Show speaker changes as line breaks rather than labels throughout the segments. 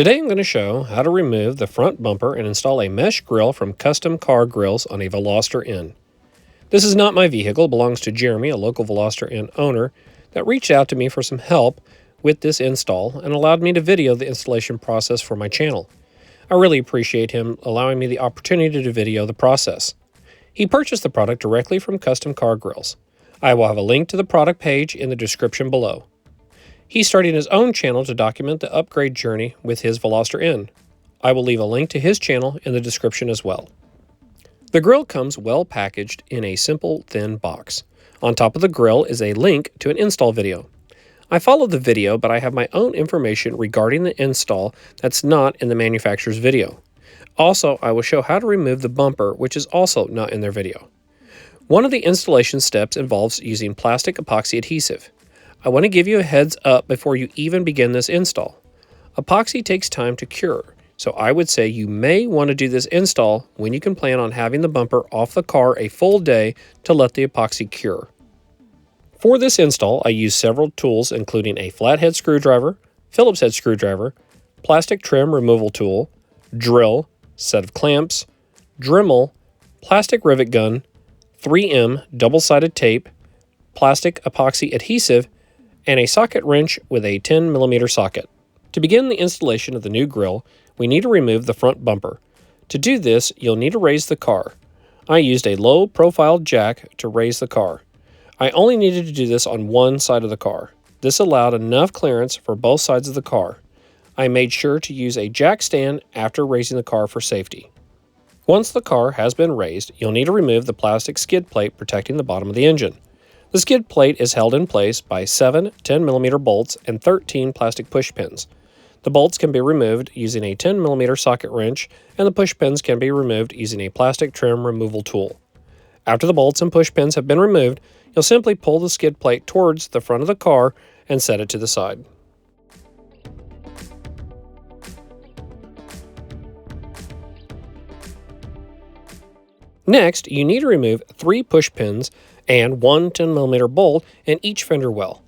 Today I'm going to show how to remove the front bumper and install a mesh grille from Custom CarGrills on a Veloster N. This is not my vehicle, it belongs to Jeremy, a local Veloster N owner, that reached out to me for some help with this install and allowed me to video the installation process for my channel. I really appreciate him allowing me the opportunity to video the process. He purchased the product directly from Custom CarGrills. I will have a link to the product page in the description below. He's starting his own channel to document the upgrade journey with his Veloster N. I will leave a link to his channel in the description as well. The grill comes well packaged in a simple, thin box. On top of the grill is a link to an install video. I followed the video, but I have my own information regarding the install that's not in the manufacturer's video. Also, I will show how to remove the bumper, which is also not in their video. One of the installation steps involves using plastic epoxy adhesive. I want to give you a heads up before you even begin this install. Epoxy takes time to cure, so I would say you may want to do this install when you can plan on having the bumper off the car a full day to let the epoxy cure. For this install, I used several tools including a flathead screwdriver, Phillips head screwdriver, plastic trim removal tool, drill, set of clamps, Dremel, plastic rivet gun, 3M double-sided tape, plastic epoxy adhesive, and a socket wrench with a 10mm socket. To begin the installation of the new grill, we need to remove the front bumper. To do this, you'll need to raise the car. I used a low-profile jack to raise the car. I only needed to do this on one side of the car. This allowed enough clearance for both sides of the car. I made sure to use a jack stand after raising the car for safety. Once the car has been raised, you'll need to remove the plastic skid plate protecting the bottom of the engine. The skid plate is held in place by 7 10mm bolts and 13 plastic push pins. The bolts can be removed using a 10mm socket wrench, and the push pins can be removed using a plastic trim removal tool. After the bolts and push pins have been removed, you'll simply pull the skid plate towards the front of the car and set it to the side. Next, you need to remove 3 push pins and 1 10mm bolt in each fender well.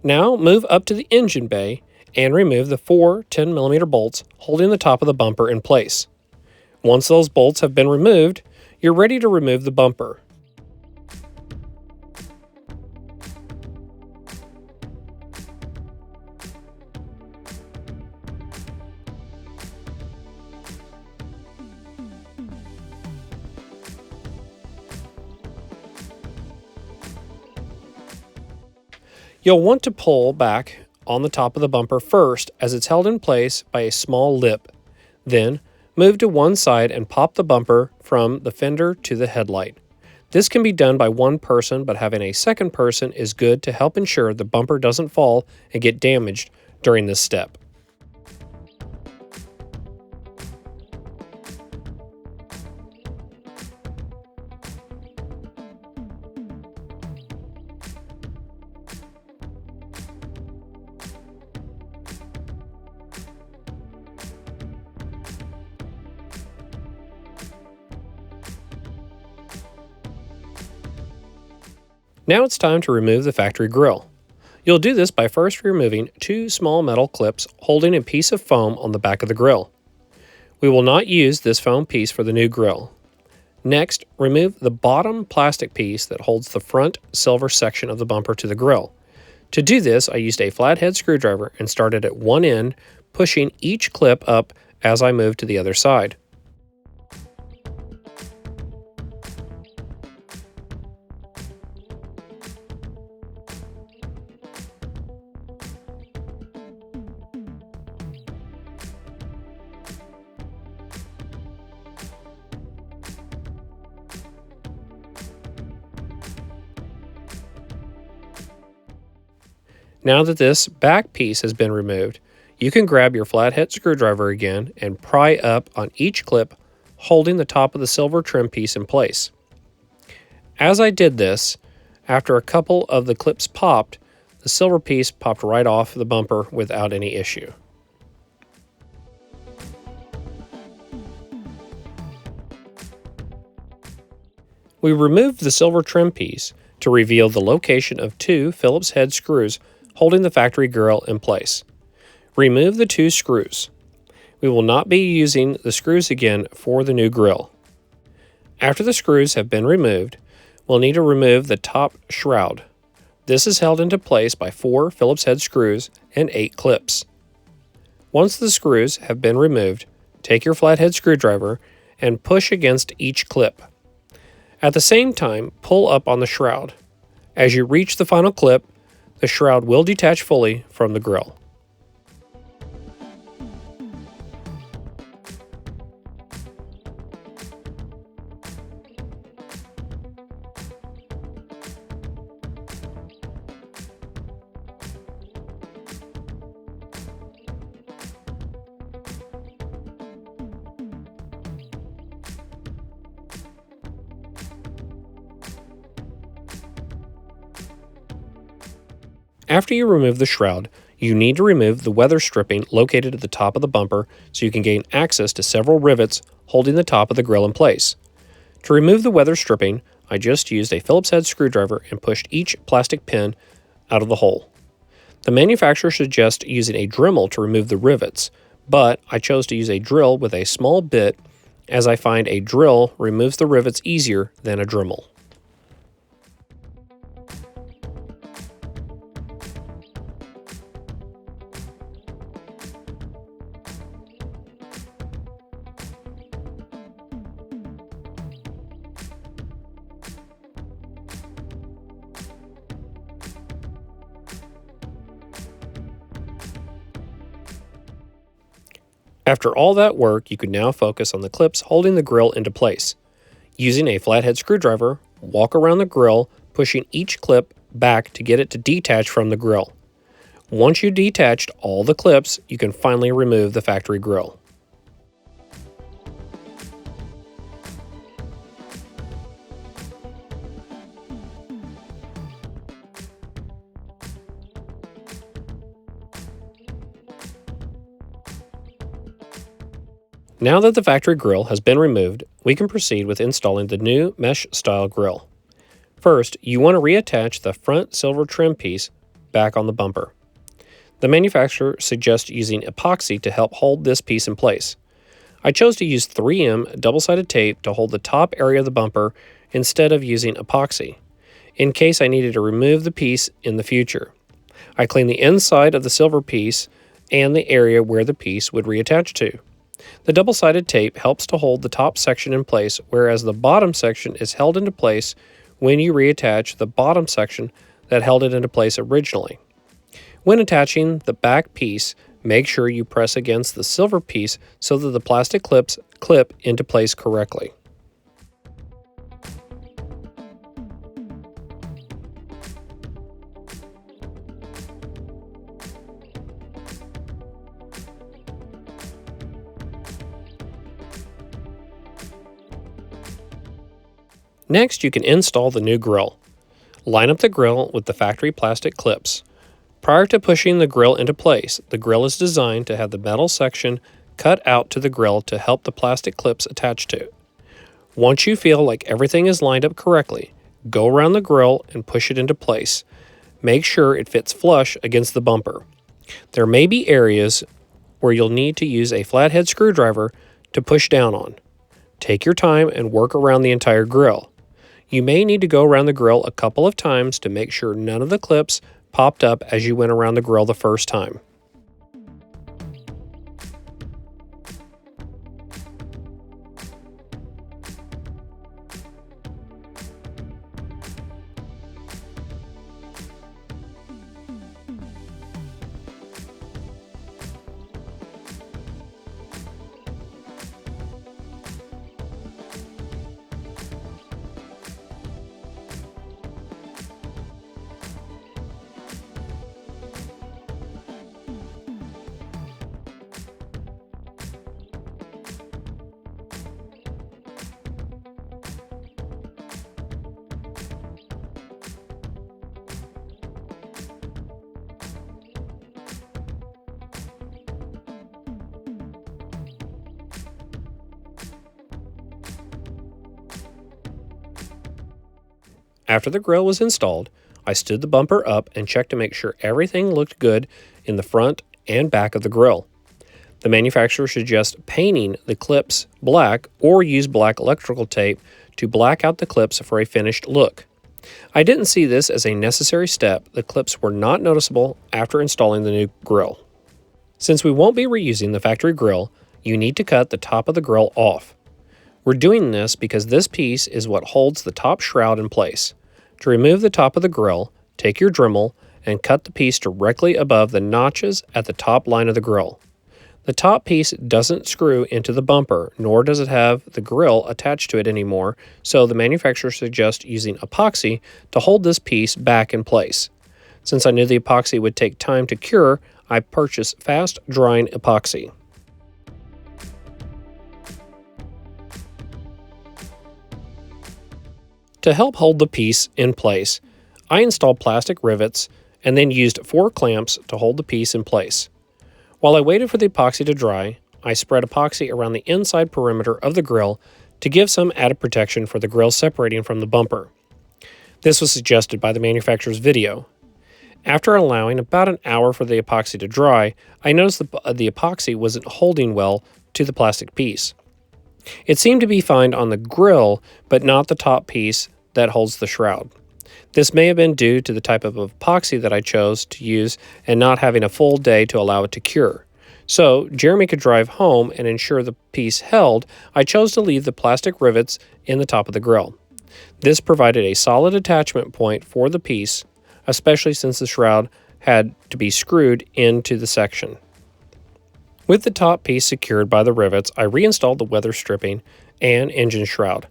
Now move up to the engine bay and remove the 4 10mm bolts holding the top of the bumper in place. Once those bolts have been removed, you're ready to remove the bumper. You'll want to pull back on the top of the bumper first, as it's held in place by a small lip. Then, move to one side and pop the bumper from the fender to the headlight. This can be done by one person, but having a second person is good to help ensure the bumper doesn't fall and get damaged during this step. Now it's time to remove the factory grille. You'll do this by first removing 2 small metal clips holding a piece of foam on the back of the grille. We will not use this foam piece for the new grille. Next, remove the bottom plastic piece that holds the front silver section of the bumper to the grille. To do this, I used a flathead screwdriver and started at one end, pushing each clip up as I moved to the other side. Now that this back piece has been removed, you can grab your flathead screwdriver again and pry up on each clip, holding the top of the silver trim piece in place. As I did this, after a couple of the clips popped, the silver piece popped right off the bumper without any issue. We removed the silver trim piece to reveal the location of two Phillips head screws holding the factory grille in place. Remove the two screws. We will not be using the screws again for the new grille. After the screws have been removed, we'll need to remove the top shroud. This is held into place by 4 Phillips head screws and 8 clips. Once the screws have been removed, take your flathead screwdriver and push against each clip. At the same time, pull up on the shroud. As you reach the final clip, the shroud will detach fully from the grille. After you remove the shroud, you need to remove the weather stripping located at the top of the bumper so you can gain access to several rivets holding the top of the grille in place. To remove the weather stripping, I just used a Phillips head screwdriver and pushed each plastic pin out of the hole. The manufacturer suggests using a Dremel to remove the rivets, but I chose to use a drill with a small bit as I find a drill removes the rivets easier than a Dremel. After all that work, you can now focus on the clips holding the grille into place. Using a flathead screwdriver, walk around the grille, pushing each clip back to get it to detach from the grille. Once you detached all the clips, you can finally remove the factory grille. Now that the factory grille has been removed, we can proceed with installing the new mesh-style grille. First, you want to reattach the front silver trim piece back on the bumper. The manufacturer suggests using epoxy to help hold this piece in place. I chose to use 3M double-sided tape to hold the top area of the bumper instead of using epoxy, in case I needed to remove the piece in the future. I cleaned the inside of the silver piece and the area where the piece would reattach to. The double-sided tape helps to hold the top section in place, whereas the bottom section is held into place when you reattach the bottom section that held it into place originally. When attaching the back piece, make sure you press against the silver piece so that the plastic clips clip into place correctly. Next, you can install the new grille. Line up the grille with the factory plastic clips. Prior to pushing the grille into place, the grille is designed to have the metal section cut out to the grille to help the plastic clips attach to it. Once you feel like everything is lined up correctly, go around the grille and push it into place. Make sure it fits flush against the bumper. There may be areas where you'll need to use a flathead screwdriver to push down on. Take your time and work around the entire grille. You may need to go around the grille a couple of times to make sure none of the clips popped up as you went around the grille the first time. After the grille was installed, I stood the bumper up and checked to make sure everything looked good in the front and back of the grille. The manufacturer suggests painting the clips black or use black electrical tape to black out the clips for a finished look. I didn't see this as a necessary step. The clips were not noticeable after installing the new grille. Since we won't be reusing the factory grille, you need to cut the top of the grille off. We're doing this because this piece is what holds the top shroud in place. To remove the top of the grille, take your Dremel and cut the piece directly above the notches at the top line of the grille. The top piece doesn't screw into the bumper, nor does it have the grille attached to it anymore, so the manufacturer suggests using epoxy to hold this piece back in place. Since I knew the epoxy would take time to cure, I purchased fast-drying epoxy. To help hold the piece in place, I installed plastic rivets and then used 4 clamps to hold the piece in place. While I waited for the epoxy to dry, I spread epoxy around the inside perimeter of the grille to give some added protection for the grille separating from the bumper. This was suggested by the manufacturer's video. After allowing about an hour for the epoxy to dry, I noticed the epoxy wasn't holding well to the plastic piece. It seemed to be fine on the grille, but not the top piece that holds the shroud. This may have been due to the type of epoxy that I chose to use and not having a full day to allow it to cure. So Jeremy could drive home and ensure the piece held. I chose to leave the plastic rivets in the top of the grille. This provided a solid attachment point for the piece, especially since the shroud had to be screwed into the section. With the top piece secured by the rivets, I reinstalled the weather stripping and engine shroud.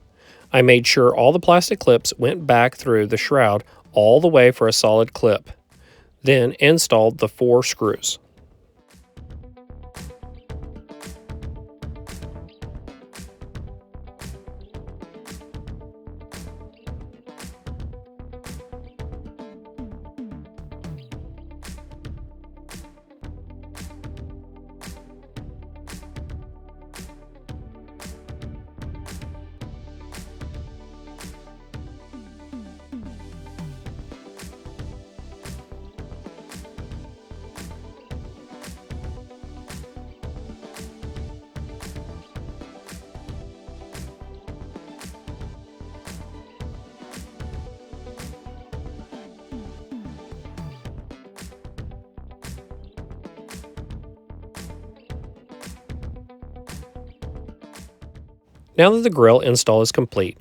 I made sure all the plastic clips went back through the shroud all the way for a solid clip, then installed the 4 screws. Now that the grille install is complete,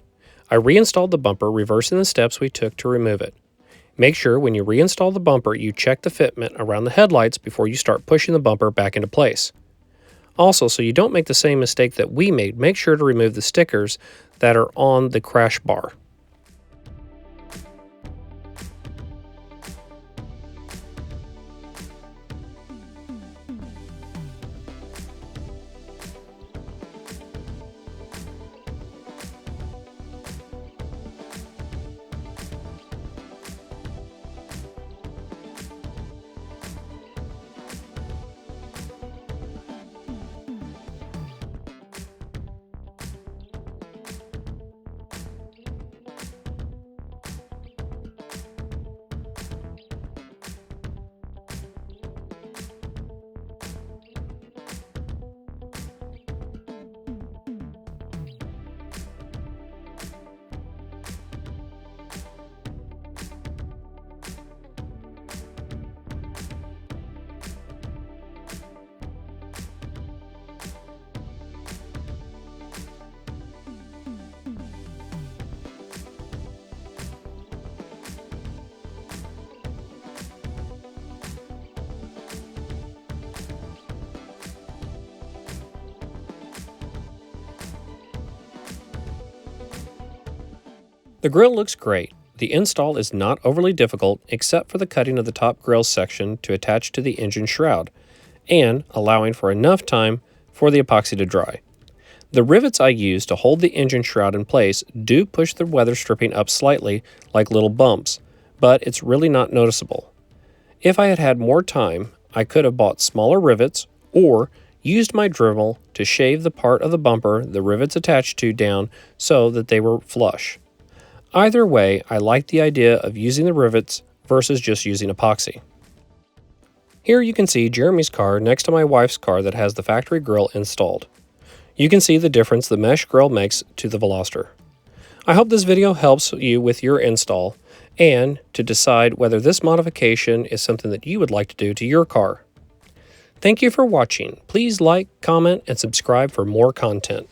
I reinstalled the bumper, reversing the steps we took to remove it. Make sure when you reinstall the bumper, you check the fitment around the headlights before you start pushing the bumper back into place. Also, so you don't make the same mistake that we made, make sure to remove the stickers that are on the crash bar. The grille looks great. The install is not overly difficult except for the cutting of the top grille section to attach to the engine shroud, and allowing for enough time for the epoxy to dry. The rivets I use to hold the engine shroud in place do push the weather stripping up slightly like little bumps, but it's really not noticeable. If I had had more time, I could have bought smaller rivets or used my Dremel to shave the part of the bumper the rivets attached to down so that they were flush. Either way, I like the idea of using the rivets versus just using epoxy. Here you can see Jeremy's car next to my wife's car that has the factory grille installed. You can see the difference the mesh grille makes to the Veloster. I hope this video helps you with your install and to decide whether this modification is something that you would like to do to your car. Thank you for watching. Please like, comment, and subscribe for more content.